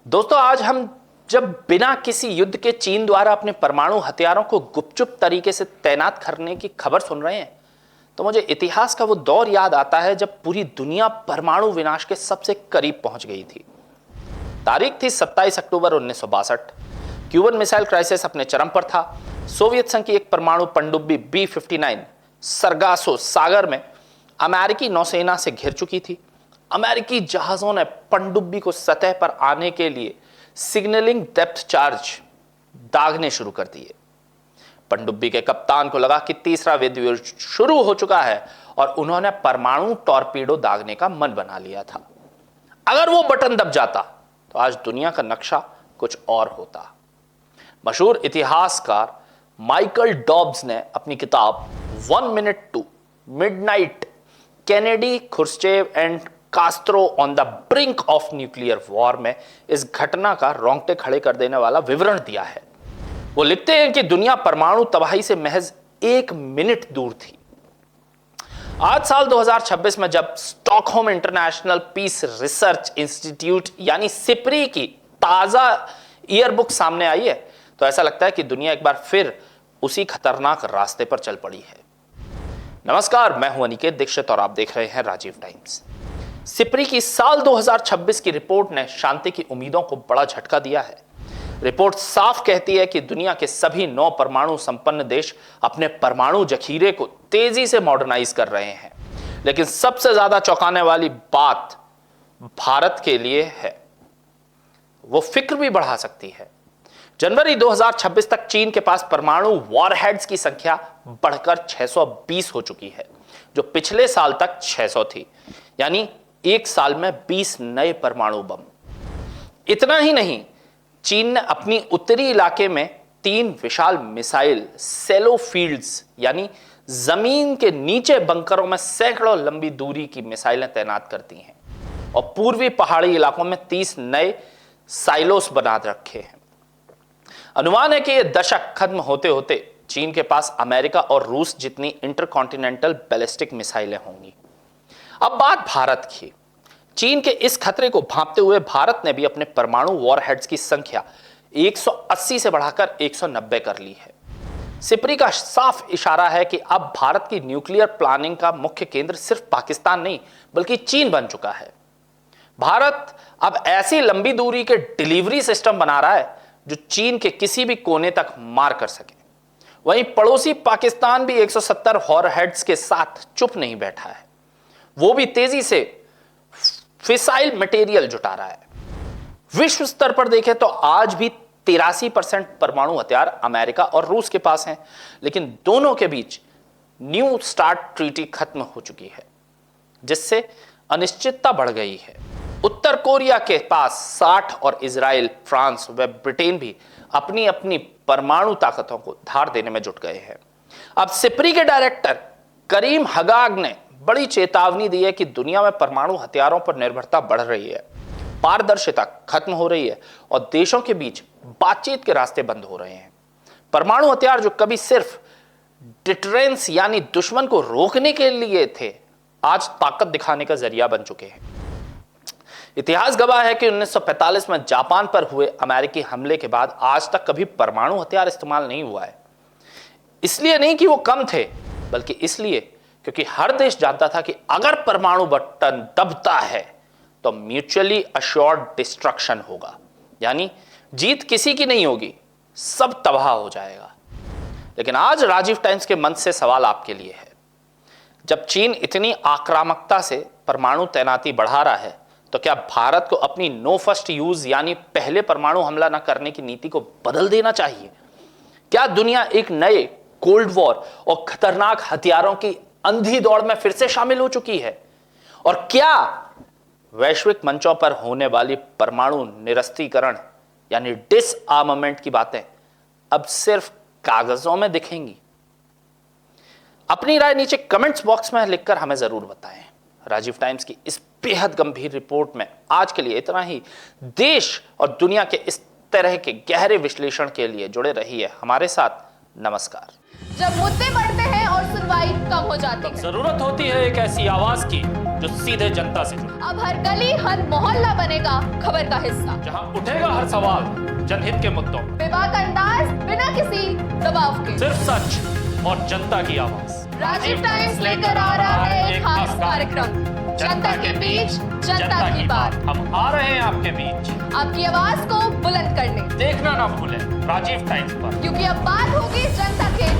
दोस्तों, आज हम जब बिना किसी युद्ध के चीन द्वारा अपने परमाणु हथियारों को गुपचुप तरीके से तैनात करने की खबर सुन रहे हैं, तो मुझे इतिहास का वो दौर याद आता है जब पूरी दुनिया परमाणु विनाश के सबसे करीब पहुंच गई थी। तारीख थी 27 अक्टूबर 1962। क्यूबन मिसाइल क्राइसिस अपने चरम पर था। सोवियत संघ की एक परमाणु पनडुब्बी B-59 सरगासो सागर में अमेरिकी नौसेना से घिर चुकी थी। अमेरिकी जहाजों ने पनडुब्बी को सतह पर आने के लिए सिग्नलिंग डेप्थ चार्ज दागने शुरू कर दिए। पनडुब्बी के कप्तान को लगा कि तीसरा विश्व युद्ध शुरू हो चुका है और उन्होंने परमाणु टॉर्पीडो दागने का मन बना लिया था। अगर वो बटन दब जाता तो आज दुनिया का नक्शा कुछ और होता। मशहूर इतिहासकार माइकल डॉब्स ने अपनी किताब 1 minute to midnight Kennedy Khrushchev and Castro on the brink of nuclear war में इस घटना का रोंगटे खड़े कर देने वाला विवरण दिया है। वो लिखते हैं कि दुनिया परमाणु तबाही से महज 1 मिनट दूर थी। आज साल 2026 में जब Stockholm International Peace Research Institute यानी सिप्री की ताजा ईयरबुक सामने आई है, तो ऐसा लगता है कि दुनिया एक बार फिर उसी खतरनाक रास्ते पर चल पड़ी है। नमस्कार, मैं हूं अनिकेत दीक्षित और आप देख रहे हैं राजीव टाइम्स। सिप्री की साल 2026 की रिपोर्ट ने शांति की उम्मीदों को बड़ा झटका दिया है। रिपोर्ट साफ कहती है कि दुनिया के सभी 9 परमाणु संपन्न देश अपने परमाणु जखीरे को तेजी से मॉडर्नाइज कर रहे हैं, लेकिन सबसे ज्यादा चौंकाने वाली बात भारत के लिए है। वो फिक्र भी बढ़ा सकती है। जनवरी 2026 तक चीन के पास परमाणु वॉरहेड्स की संख्या बढ़कर 620 हो चुकी है, जो पिछले साल तक 600 थी, यानी एक साल में 20 नए परमाणु बम। इतना ही नहीं, चीन ने अपनी उत्तरी इलाके में 3 विशाल मिसाइल सेलो फील्ड्स यानी जमीन के नीचे बंकरों में सैकड़ों लंबी दूरी की मिसाइलें तैनात कर दी हैं और पूर्वी पहाड़ी इलाकों में 30 नए साइलोस बना रखे हैं। अनुमान है कि यह दशक खत्म होते होते चीन के पास अमेरिका और रूस जितनी इंटरकॉन्टिनेंटल बैलिस्टिक मिसाइलें होंगी। अब बात भारत की। चीन के इस खतरे को भांपते हुए भारत ने भी अपने परमाणु वॉरहेड्स की संख्या 180 से बढ़ाकर 190 कर ली है। सिप्री का साफ इशारा है कि अब भारत की न्यूक्लियर प्लानिंग का मुख्य केंद्र सिर्फ पाकिस्तान नहीं बल्कि चीन बन चुका है। भारत अब ऐसी लंबी दूरी के डिलीवरी सिस्टम बना रहा है जो चीन के किसी भी कोने तक मार कर सके। वहीं पड़ोसी पाकिस्तान भी 170 वॉरहेड्स के साथ चुप नहीं बैठा है। वो भी तेजी से फिसाइल मटेरियल जुटा रहा है। विश्व स्तर पर देखें तो आज भी 83% परमाणु हथियार अमेरिका और रूस के पास हैं, लेकिन दोनों के बीच न्यू स्टार्ट ट्रीटी खत्म हो चुकी है, जिससे अनिश्चितता बढ़ गई है। उत्तर कोरिया के पास 60 और इजराइल, फ्रांस व ब्रिटेन भी अपनी अपनी परमाणु ताकतों को धार देने में जुट गए हैं। अब सिप्री के डायरेक्टर करीम हगाग ने बड़ी चेतावनी दी है कि दुनिया में परमाणु हथियारों पर निर्भरता बढ़ रही है, पारदर्शिता खत्म हो रही है और देशों के बीच बातचीत के रास्ते बंद हो रहे हैं। परमाणु हथियार जो कभी सिर्फ डिटरेंस यानी दुश्मन को रोकने के लिए थे, आज ताकत दिखाने का जरिया बन चुके हैं। इतिहास गवाह है कि 1945 में जापान पर हुए अमेरिकी हमले के बाद आज तक कभी परमाणु हथियार इस्तेमाल नहीं हुआ है। इसलिए नहीं कि वो कम थे, बल्कि इसलिए क्योंकि हर देश जानता था कि अगर परमाणु बटन दबता है तो म्यूचुअली अश्योर्ड डिस्ट्रक्शन होगा, यानी जीत किसी की नहीं होगी, सब तबाह हो जाएगा। लेकिन आज राजीव टाइम्स के मंच से सवाल आपके लिए है। जब चीन इतनी आक्रामकता से परमाणु तैनाती बढ़ा रहा है, तो क्या भारत को अपनी नो फर्स्ट यूज यानी पहले परमाणु हमला न करने की नीति को बदल देना चाहिए? क्या दुनिया एक नए कोल्ड वॉर और खतरनाक हथियारों की अंधी दौड़ में फिर से शामिल हो चुकी है? और क्या वैश्विक मंचों पर होने वाली परमाणु निरस्त्रीकरण यानी डिसआर्मामेंट की बातें अब सिर्फ कागजों में दिखेंगी? अपनी राय नीचे कमेंट्स बॉक्स में लिखकर हमें जरूर बताएं। राजीव टाइम्स की इस बेहद गंभीर रिपोर्ट में आज के लिए इतना ही। देश और दुनिया के इस तरह के गहरे विश्लेषण के लिए जुड़े रहिए हमारे साथ। नमस्कार। जब मुद्दे बढ़ते हैं और सुनवाई कम हो जाती है। जरूरत होती है एक ऐसी आवाज की जो सीधे जनता से जुड़े। अब हर गली हर मोहल्ला बनेगा खबर का हिस्सा, जहां उठेगा हर सवाल जनहित के मुद्दों, बेबाक अंदाज बिना किसी दबाव के, सिर्फ सच और जनता की आवाज। राजीव टाइम्स लेकर आ रहा है एक खास कार्यक्रम, जनता के बीच जनता की बात। हम आ रहे हैं आपके बीच, आपकी आवाज को बुलंद करने। देखना ना भूलें राजीव टाइम्स पर, क्योंकि अब बात होगी जनता के